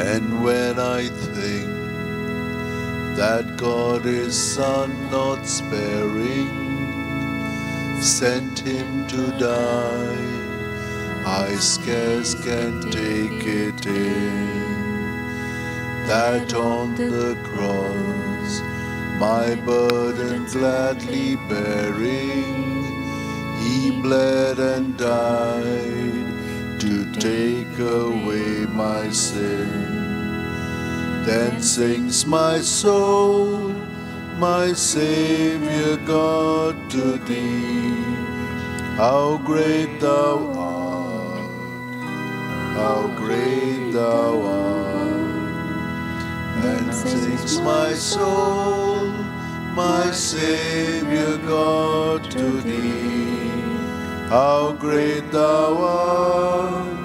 And when I think that God his Son not sparing sent him to die, I scarce can take it in, that on the cross, my burden gladly bearing, he bled and died to take away my sin. Then sings my soul, my Saviour God, to thee. How great thou art, how great thou art. And sings my soul, my Saviour God, to thee. How great thou art,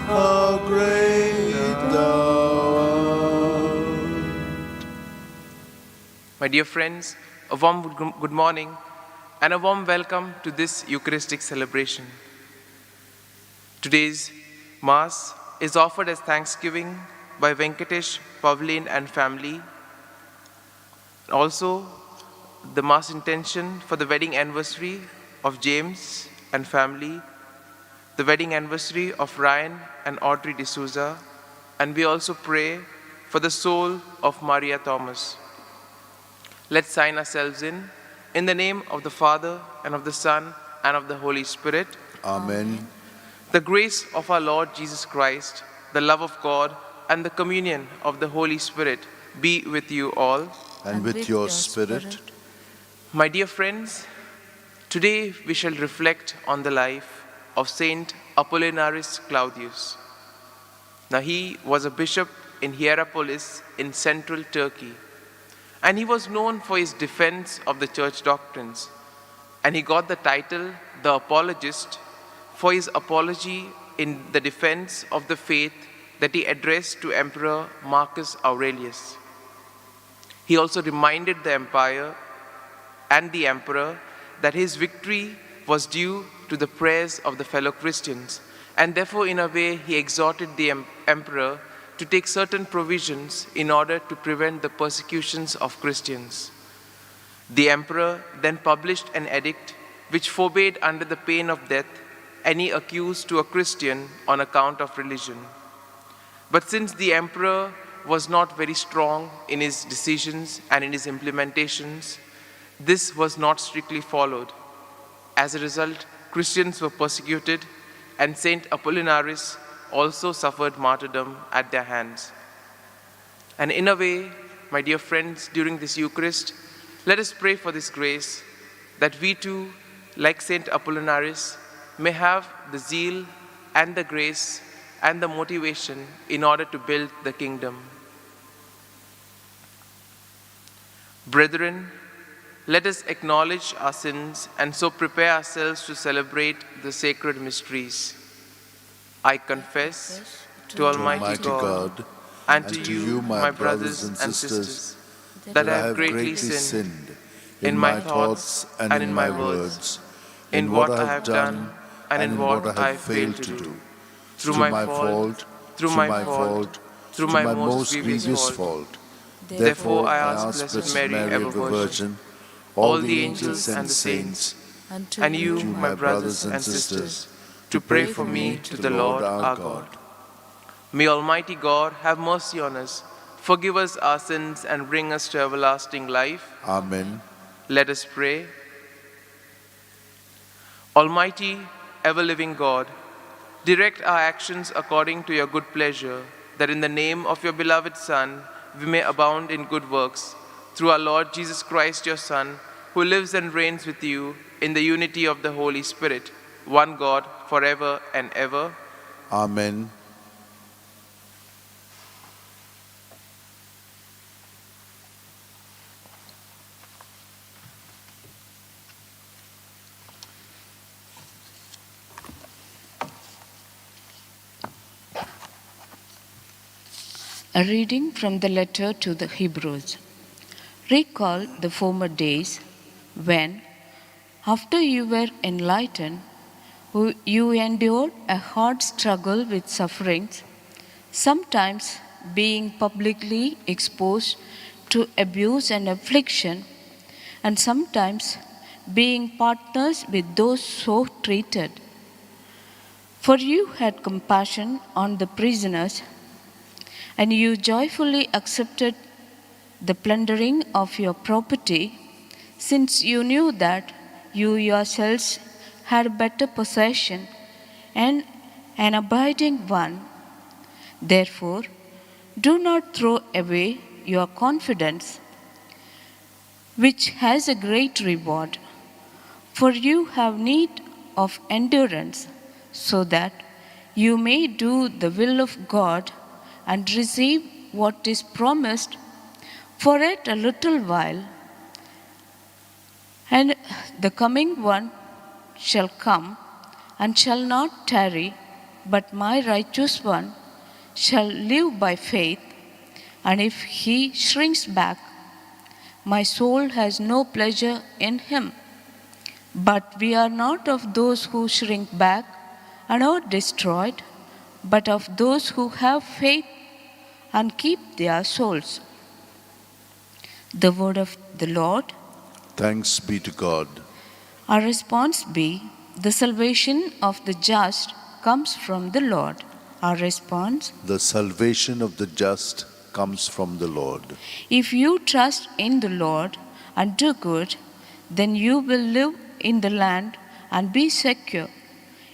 how great thou art. My dear friends, a warm good morning and a warm welcome to this Eucharistic celebration. Today's Mass is offered as thanksgiving by Venkatesh, Pavleen and family. Also, the Mass intention for the wedding anniversary of James and family, the wedding anniversary of Ryan and Audrey D'Souza, and we also pray for the soul of Maria Thomas. Let's sign ourselves in the name of the Father, and of the Son, and of the Holy Spirit. Amen. The grace of our Lord Jesus Christ, the love of God, and the communion of the Holy Spirit be with you all. And with your spirit. My dear friends, today we shall reflect on the life of Saint Apollinaris Claudius. Now he was a bishop in Hierapolis in central Turkey, and he was known for his defense of the church doctrines, and he got the title the Apologist for his apology in the defense of the faith that he addressed to Emperor Marcus Aurelius. He also reminded the empire and the emperor that his victory was due to the prayers of the fellow Christians, and therefore in a way he exhorted the emperor to take certain provisions in order to prevent the persecutions of Christians. The emperor then published an edict which forbade under the pain of death any accused to a Christian on account of religion. But since the emperor was not very strong in his decisions and in his implementations, this was not strictly followed. As a result, Christians were persecuted, and Saint Apollinaris also suffered martyrdom at their hands. And in a way, my dear friends, during this Eucharist, let us pray for this grace, that we too, like Saint Apollinaris, may have the zeal and the grace and the motivation in order to build the kingdom. Brethren, let us acknowledge our sins and so prepare ourselves to celebrate the sacred mysteries. I confess to Almighty God and to you, my brothers and sisters, that I have greatly sinned in my thoughts and in my words, in what I have done and in what I have failed to do, through my fault, through my most grievous fault. Therefore I ask Blessed Mary, ever Virgin, all the angels and the saints, and you, my brothers and sisters, to pray for me to the Lord our God. May Almighty God have mercy on us, forgive us our sins, and bring us to everlasting life. Amen. Let us pray. Almighty, ever-living God, direct our actions according to your good pleasure, that in the name of your beloved Son, we may abound in good works, through our Lord Jesus Christ, your Son, who lives and reigns with you in the unity of the Holy Spirit, one God, forever and ever. Amen. A reading from the letter to the Hebrews. Recall the former days when, after you were enlightened, you endured a hard struggle with sufferings, sometimes being publicly exposed to abuse and affliction, and sometimes being partners with those so treated. For you had compassion on the prisoners, and you joyfully accepted the plundering of your property, since you knew that you yourselves had a better possession and an abiding one. Therefore, do not throw away your confidence, which has a great reward, for you have need of endurance, so that you may do the will of God and receive what is promised. For yet a little while, and the coming one shall come and shall not tarry, but my righteous one shall live by faith, and if he shrinks back, my soul has no pleasure in him. But we are not of those who shrink back and are destroyed, but of those who have faith and keep their souls. The word of the Lord. Thanks be to God. Our response be, the salvation of the just comes from the Lord. Our response, The salvation of the just comes from the Lord. if you trust in the Lord and do good, then you will live in the land and be secure.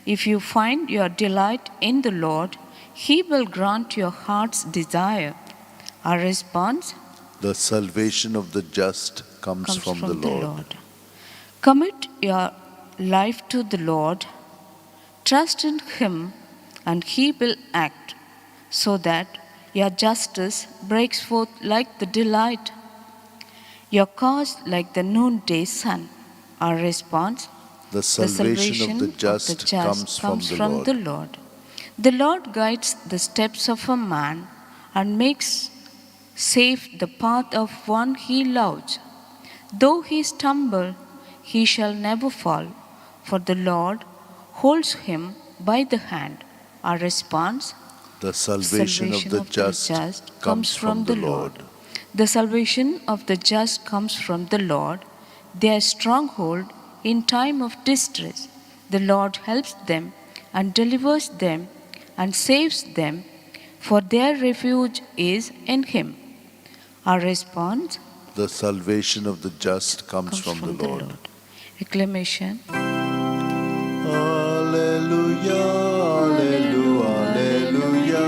If you find your delight in the Lord, he will grant your heart's desire. Our response, The salvation of the just comes from the Lord. Commit your life to the Lord, trust in him, and he will act, so that your justice breaks forth like the delight, your cause like the noonday sun. Our response, The salvation of the just comes from the Lord. The Lord guides the steps of a man and makes safe the path of one he loves. Though he stumble, he shall never fall, for the Lord holds him by the hand. Our response, The salvation of the just comes from the Lord. The salvation of the just comes from the Lord, their stronghold in time of distress. The Lord helps them and delivers them and saves them, for their refuge is in him. Our response, The salvation of the just comes from the Lord. Acclamation. Alleluia, alleluia,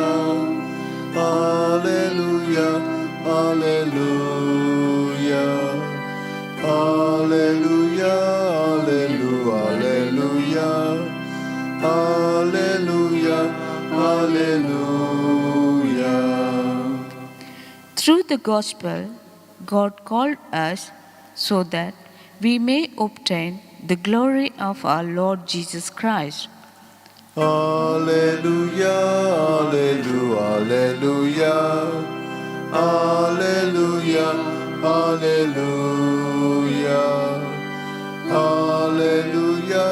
alleluia, alleluia, alleluia, alleluia, alleluia, alleluia. Through the gospel, God called us so that we may obtain the glory of our Lord Jesus Christ. Alleluia, alleluia, alleluia, alleluia, alleluia, alleluia,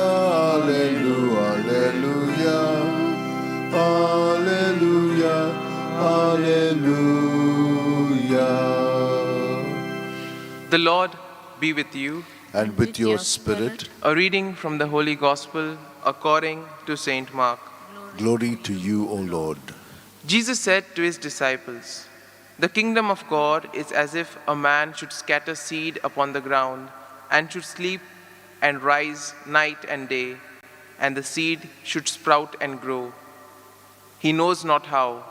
alleluia, alleluia. The Lord be with you. And with your spirit, A reading from the Holy Gospel according to Saint Mark. glory to you, O Lord. Jesus said to his disciples, "The kingdom of God is as if a man should scatter seed upon the ground and should sleep and rise night and day, and the seed should sprout and grow. He knows not how.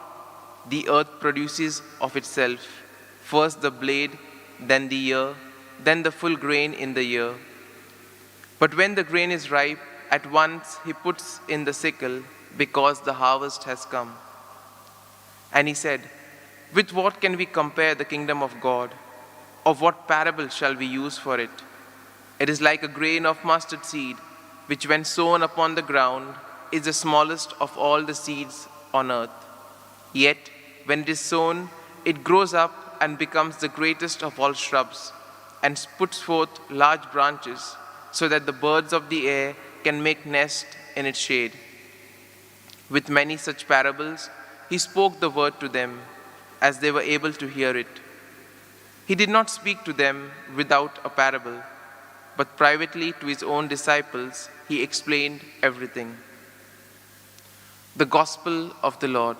The earth produces of itself first the blade, then the ear, then the full grain in the ear. But when the grain is ripe, at once he puts in the sickle, because the harvest has come." And he said, "With what can we compare the kingdom of God? Of what parable shall we use for it? It is like a grain of mustard seed, which when sown upon the ground is the smallest of all the seeds on earth. Yet when it is sown, it grows up and becomes the greatest of all shrubs, and puts forth large branches, so that the birds of the air can make nest in its shade." With many such parables, he spoke the word to them. as they were able to hear it. He did not speak to them without a parable, but privately to his own disciples he explained everything. The Gospel of the Lord.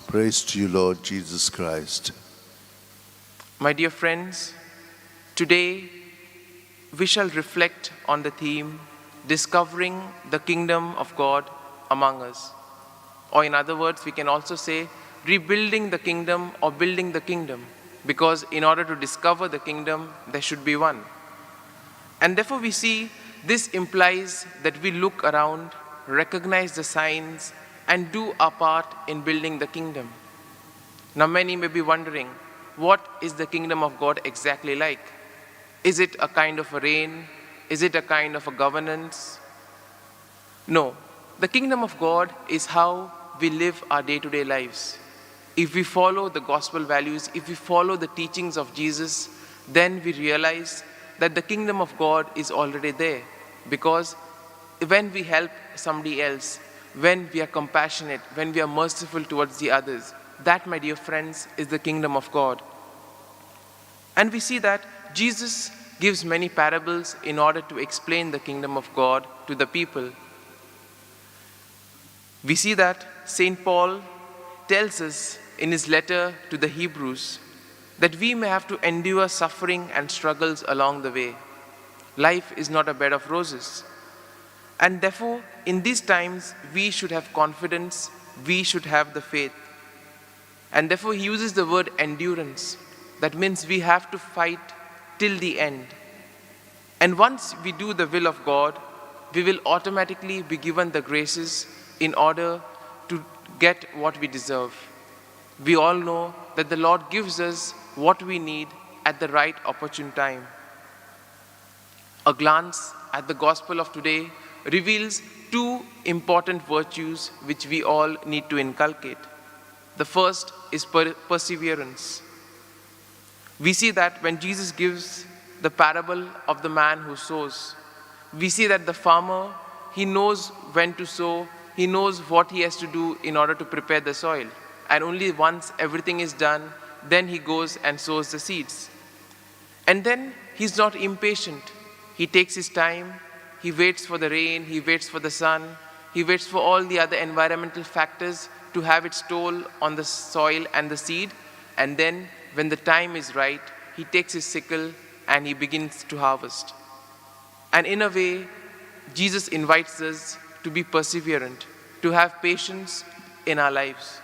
Praise to you, Lord Jesus Christ. My dear friends, today we shall reflect on the theme, discovering the kingdom of God among us. Or in other words, we can also say, rebuilding the kingdom or building the kingdom. Because in order to discover the kingdom, there should be one. And therefore we see this implies that we look around, recognize the signs, and do our part in building the kingdom. Now many may be wondering, what is the kingdom of God exactly like? Is it a kind of a reign? Is it a kind of a governance? No. The kingdom of God is how we live our day-to-day lives. If we follow the gospel values, if we follow the teachings of Jesus, then we realize that the kingdom of God is already there. Because when we help somebody else, when we are compassionate, when we are merciful towards the others, that, my dear friends, is the kingdom of God. And we see that Jesus gives many parables in order to explain the kingdom of God to the people. We see that St. Paul tells us in his letter to the Hebrews that we may have to endure suffering and struggles along the way. Life is not a bed of roses. And therefore, in these times, we should have confidence, we should have the faith. And therefore, he uses the word endurance. That means we have to fight till the end. And once we do the will of God, we will automatically be given the graces in order to get what we deserve. We all know that the Lord gives us what we need at the right opportune time. A glance at the gospel of today reveals two important virtues which we all need to inculcate. The first is perseverance. We see that when Jesus gives the parable of the man who sows, we see that the farmer, he knows when to sow, he knows what he has to do in order to prepare the soil. And only once everything is done, then he goes and sows the seeds. And then he's not impatient. He takes his time, he waits for the rain, he waits for the sun, he waits for all the other environmental factors to have its toll on the soil and the seed. And then when the time is right, he takes his sickle and he begins to harvest. And in a way, Jesus invites us to be perseverant, to have patience in our lives.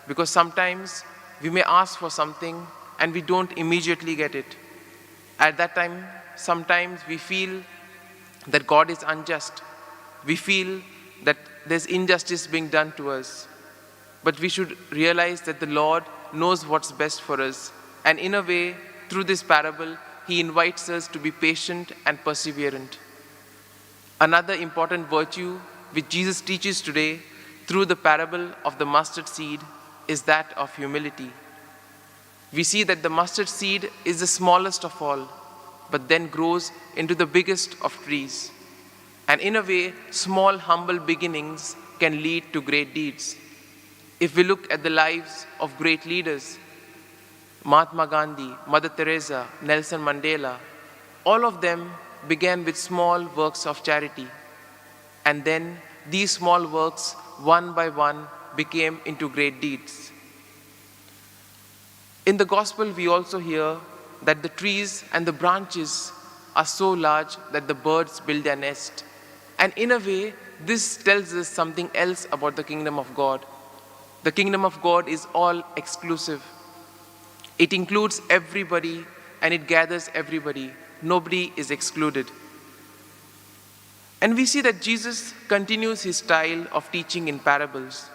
Because sometimes we may ask for something and we don't immediately get it. At that time, sometimes we feel that God is unjust. We feel that there's injustice being done to us. But we should realize that the Lord knows what's best for us. And in a way, through this parable, he invites us to be patient and perseverant. Another important virtue which Jesus teaches today through the parable of the mustard seed is that of humility. We see that the mustard seed is the smallest of all, but then grows into the biggest of trees. And in a way, small, humble beginnings can lead to great deeds. If we look at the lives of great leaders, Mahatma Gandhi, Mother Teresa, Nelson Mandela, all of them began with small works of charity. And then these small works, one by one, became into great deeds. In the gospel, we also hear that the trees and the branches are so large that the birds build their nest. And in a way, this tells us something else about the kingdom of God. The kingdom of God is all exclusive. It includes everybody and it gathers everybody. Nobody is excluded. And we see that Jesus continues his style of teaching in parables,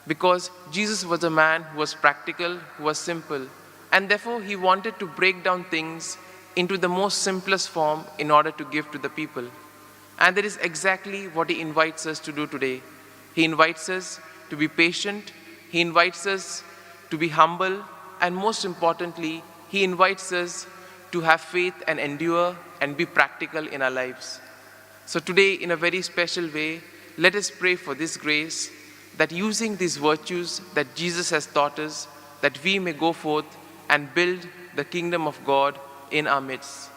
because Jesus was a man who was practical, who was simple, and therefore he wanted to break down things into the most simplest form in order to give to the people. And that is exactly what he invites us to do today. He invites us to be patient, he invites us to be humble, and most importantly, he invites us to have faith and endure and be practical in our lives. So today, in a very special way, let us pray for this grace, that using these virtues that Jesus has taught us, that we may go forth and build the kingdom of God in our midst.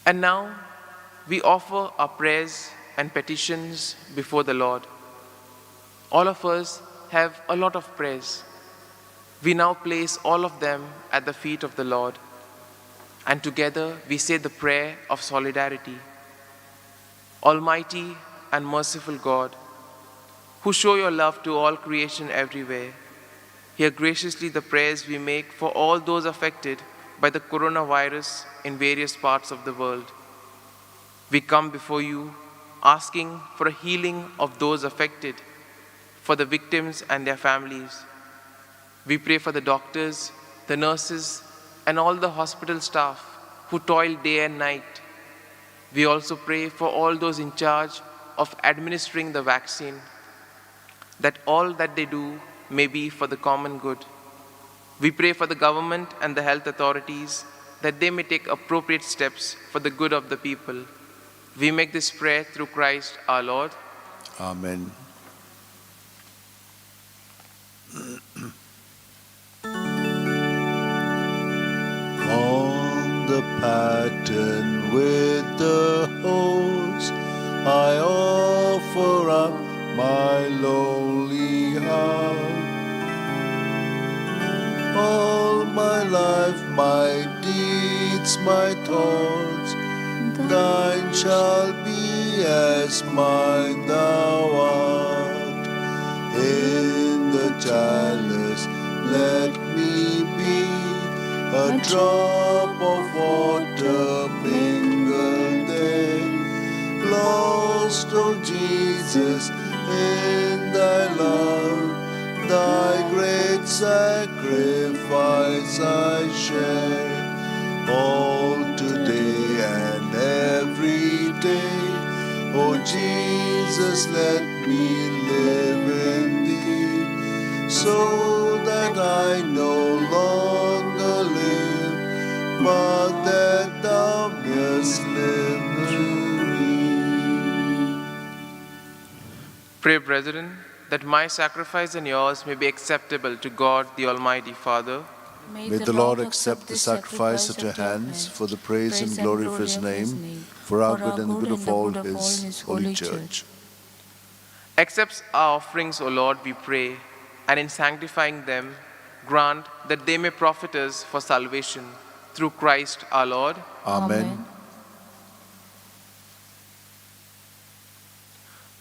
And now we offer our prayers and petitions before the Lord. All of us have a lot of prayers. We now place all of them at the feet of the Lord, and together we say the prayer of solidarity. Almighty and merciful God, who show your love to all creation everywhere, hear graciously the prayers we make for all those affected by the coronavirus in various parts of the world. We come before you asking for a healing of those affected, for the victims and their families. We pray for the doctors, the nurses, and all the hospital staff who toil day and night. We also pray for all those in charge of administering the vaccine, that all that they do may be for the common good. We pray for the government and the health authorities, that they may take appropriate steps for the good of the people. We make this prayer through Christ our Lord. Amen. On the pattern with the hose, I offer up my lonely heart. All my life, my deeds, my thoughts, thine shall be as mine thou art. In the chalice let me be a drop of water mingled there, lost, O Jesus, in thy love, thy great sacrifice I share, all today and every day. O Jesus, let me live in thee, so that I no longer live, but that thou mayest live through me. Pray, brethren, that my sacrifice and yours may be acceptable to God, the Almighty Father. May the Lord accept the sacrifice at your hands for the praise and glory of his name, for our good and the good of all his holy church. Accept our offerings, O Lord, we pray, and in sanctifying them, grant that they may profit us for salvation, through Christ our Lord. Amen.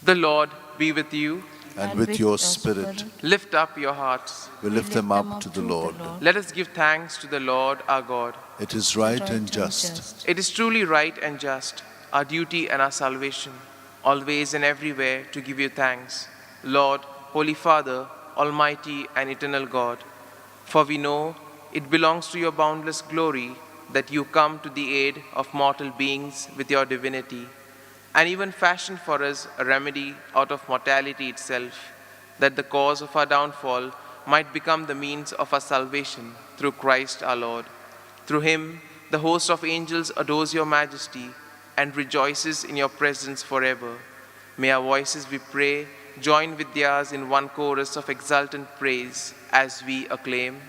The Lord be with you. And with your spirit, Lift up your hearts. we lift them up to the Lord. Let us give thanks to the Lord our God. It is right and just. It is truly right and just, our duty and our salvation, always and everywhere to give you thanks, Lord, Holy Father, Almighty and eternal God. For we know it belongs to your boundless glory that you come to the aid of mortal beings with your divinity, and even fashioned for us a remedy out of mortality itself, that the cause of our downfall might become the means of our salvation through Christ our Lord. Through him, the host of angels adores your majesty and rejoices in your presence forever. May our voices, we pray, join with theirs in one chorus of exultant praise as we acclaim,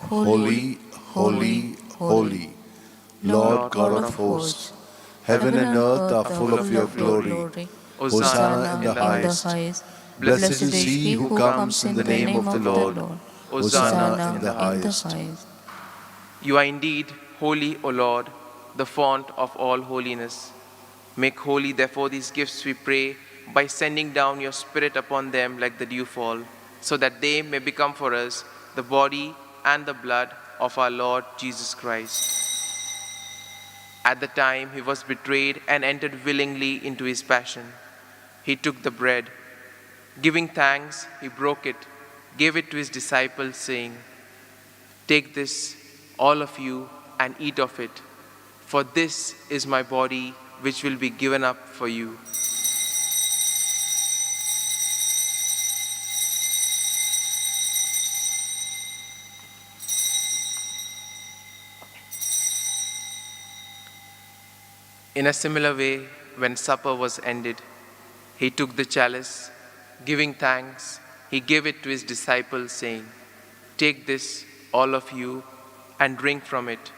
Holy, holy, holy, Lord God of hosts, heaven and earth are full of your glory. Hosanna in the highest. Blessed is he who comes in the name of the Lord. Hosanna in the highest. You are indeed holy, O Lord, the font of all holiness. Make holy, therefore, these gifts, we pray, by sending down your Spirit upon them like the dewfall, so that they may become for us the body and the blood of our Lord Jesus Christ. At the time he was betrayed and entered willingly into his passion, he took the bread. Giving thanks, he broke it, gave it to his disciples, saying, "Take this, all of you, and eat of it, for this is my body which will be given up for you." In a similar way, when supper was ended, he took the chalice, giving thanks, he gave it to his disciples, saying, "Take this, all of you, and drink from it,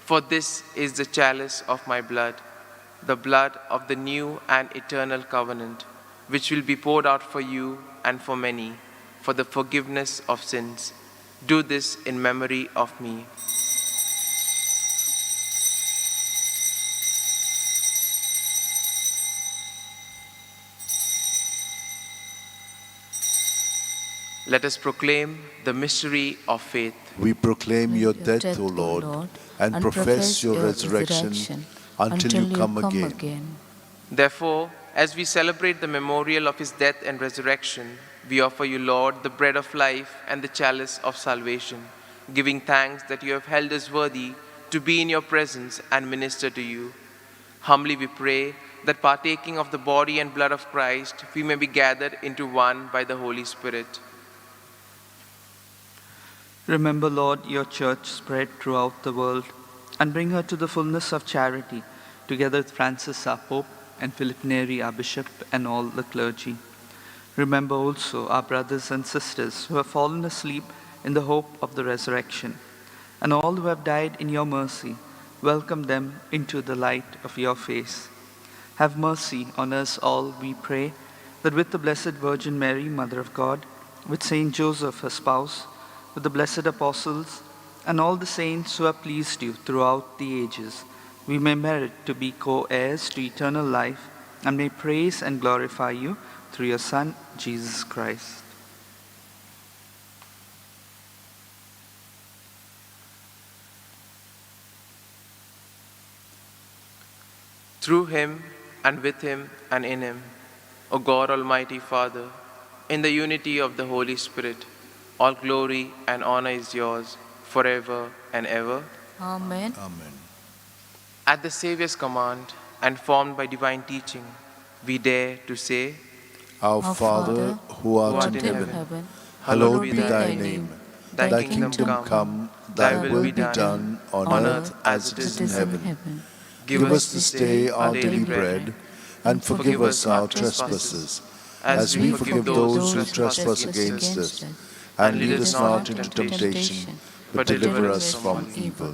for this is the chalice of my blood, the blood of the new and eternal covenant, which will be poured out for you and for many, for the forgiveness of sins. Do this in memory of me." Let us proclaim the mystery of faith. We proclaim your death, O Lord, and profess your resurrection until you come again. Therefore, as we celebrate the memorial of his death and resurrection, we offer you, Lord, the bread of life and the chalice of salvation, giving thanks that you have held us worthy to be in your presence and minister to you. Humbly we pray that partaking of the body and blood of Christ, we may be gathered into one by the Holy Spirit. Remember, Lord, your church spread throughout the world, and bring her to the fullness of charity, together with Francis our Pope, and Philip Neri our Bishop, and all the clergy. Remember also our brothers and sisters who have fallen asleep in the hope of the resurrection, and all who have died in your mercy. Welcome them into the light of your face. Have mercy on us all, we pray, that with the Blessed Virgin Mary, Mother of God, with Saint Joseph, her spouse, with the blessed apostles, and all the saints who have pleased you throughout the ages, we may merit to be co-heirs to eternal life, and may praise and glorify you through your Son, Jesus Christ. Through him, and with him, and in him, O God, Almighty Father, in the unity of the Holy Spirit, all glory and honor is yours forever and ever. Amen. Amen. At the Saviour's command, and formed by divine teaching, we dare to say, Our Father, who art in heaven, hallowed be thy name. Thy kingdom come, thy will be done on earth as it is in heaven. Give us this day our daily bread, and forgive us our trespasses, as we forgive those who trespass against us. And lead us not into temptation, but deliver us from evil.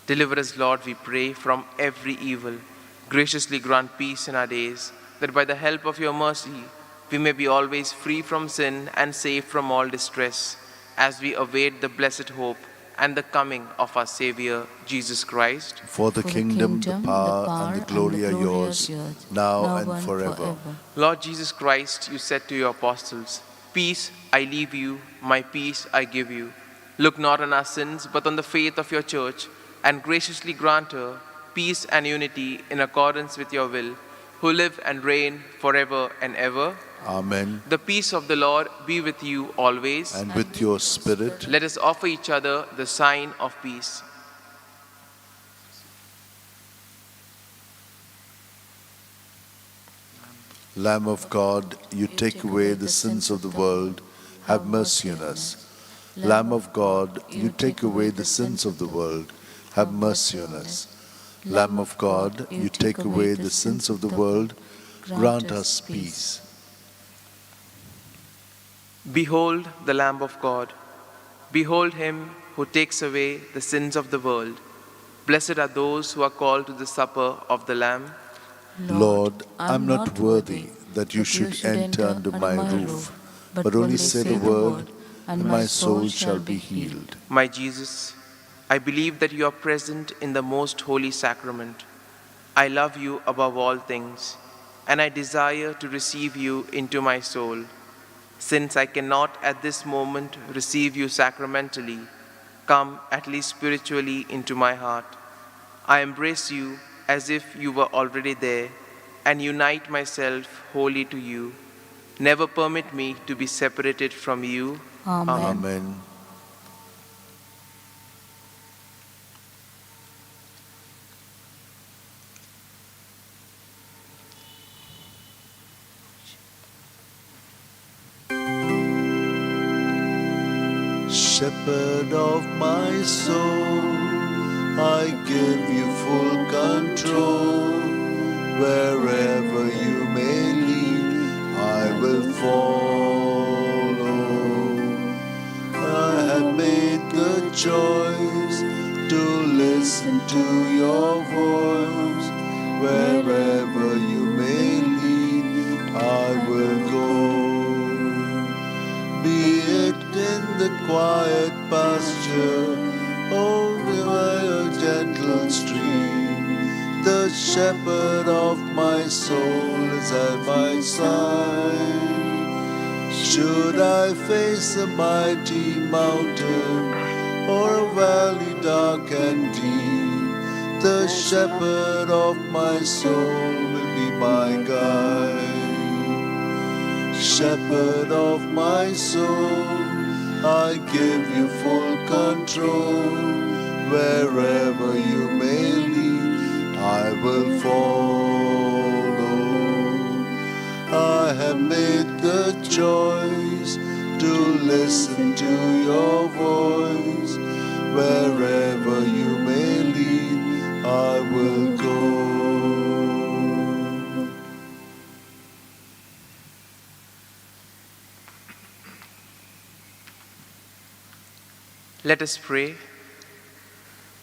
Deliver us, Lord, we pray, from every evil. Graciously grant peace in our days, that by the help of your mercy, we may be always free from sin and safe from all distress, as we await the blessed hope and the coming of our Savior, Jesus Christ. For the kingdom, the power, and the glory are yours, now and forever. Lord Jesus Christ, you said to your apostles, "Peace I leave you, my peace I give you. Look not on our sins, but on the faith of your church, and graciously grant her peace and unity in accordance with your will, who live and reign forever and ever." Amen. The peace of the Lord be with you always. And with your spirit. Let us offer each other the sign of peace. Lamb of God, you take away the sins of the world, have mercy on us. Lamb of God, you take away the sins of the world, have mercy on us. Lamb of God, you take away the sins of the world, grant us peace. Behold the Lamb of God. Behold him who takes away the sins of the world. Blessed are those who are called to the supper of the Lamb. Lord, I am not worthy that you should enter under my roof, but only say the word, and my soul shall be healed. My Jesus, I believe that you are present in the most holy sacrament. I love you above all things, and I desire to receive you into my soul. Since I cannot at this moment receive you sacramentally, come at least spiritually into my heart. I embrace you as if you were already there, and unite myself wholly to you. Never permit me to be separated from you. Amen. Amen. Shepherd of my soul, I give you full control. Wherever you may lead, I will follow. to your voice. Wherever you may lead, I will go. Be it in the quiet pasture or by a gentle stream, the shepherd of my soul is at my side. Should I face a mighty mountain or a valley dark and deep, the shepherd of my soul will be my guide. Shepherd of my soul, I give you full control. Wherever you may lead, I will follow. I have made the choice to listen to your voice. Wherever you may lead, I will go. Let us pray.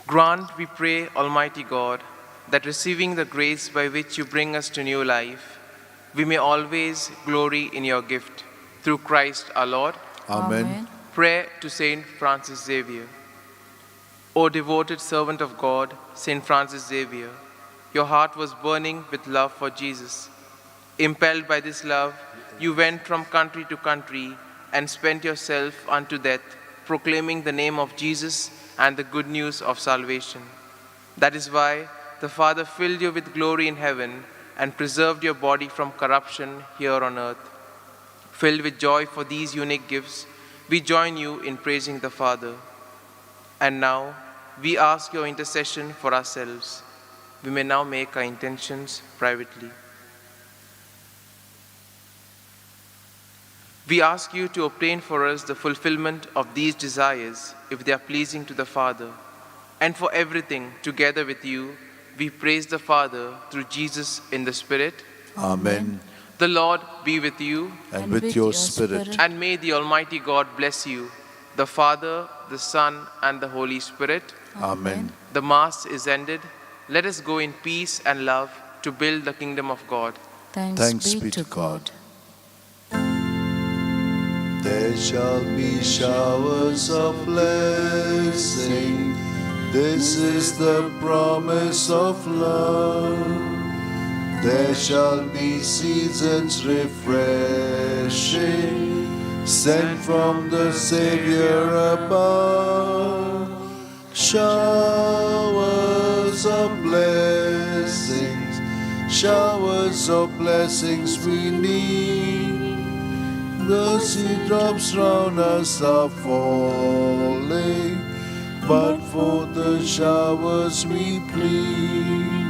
Grant, we pray, Almighty God, that receiving the grace by which you bring us to new life, we may always glory in your gift. Through Christ our Lord. Amen. Prayer to Saint Francis Xavier. O devoted servant of God, Saint Francis Xavier, your heart was burning with love for Jesus. Impelled by this love, you went from country to country and spent yourself unto death, proclaiming the name of Jesus and the good news of salvation. That is why the Father filled you with glory in heaven and preserved your body from corruption here on earth. Filled with joy for these unique gifts, we join you in praising the Father. And now, we ask your intercession for ourselves. We may now make our intentions privately. We ask you to obtain for us the fulfillment of these desires, if they are pleasing to the Father. And for everything, together with you, we praise the Father through Jesus in the Spirit. Amen. The Lord be with you. And with your spirit. And may the Almighty God bless you, the Father, the Son, and the Holy Spirit. Amen. The Mass is ended. Let us go in peace and love to build the kingdom of God. Thanks be to God. There shall be showers of blessing. This is the promise of love. There shall be seasons refreshing, sent from the Savior above. Showers of blessings, showers of blessings we need. The sea drops round us are falling, but for the showers we plead.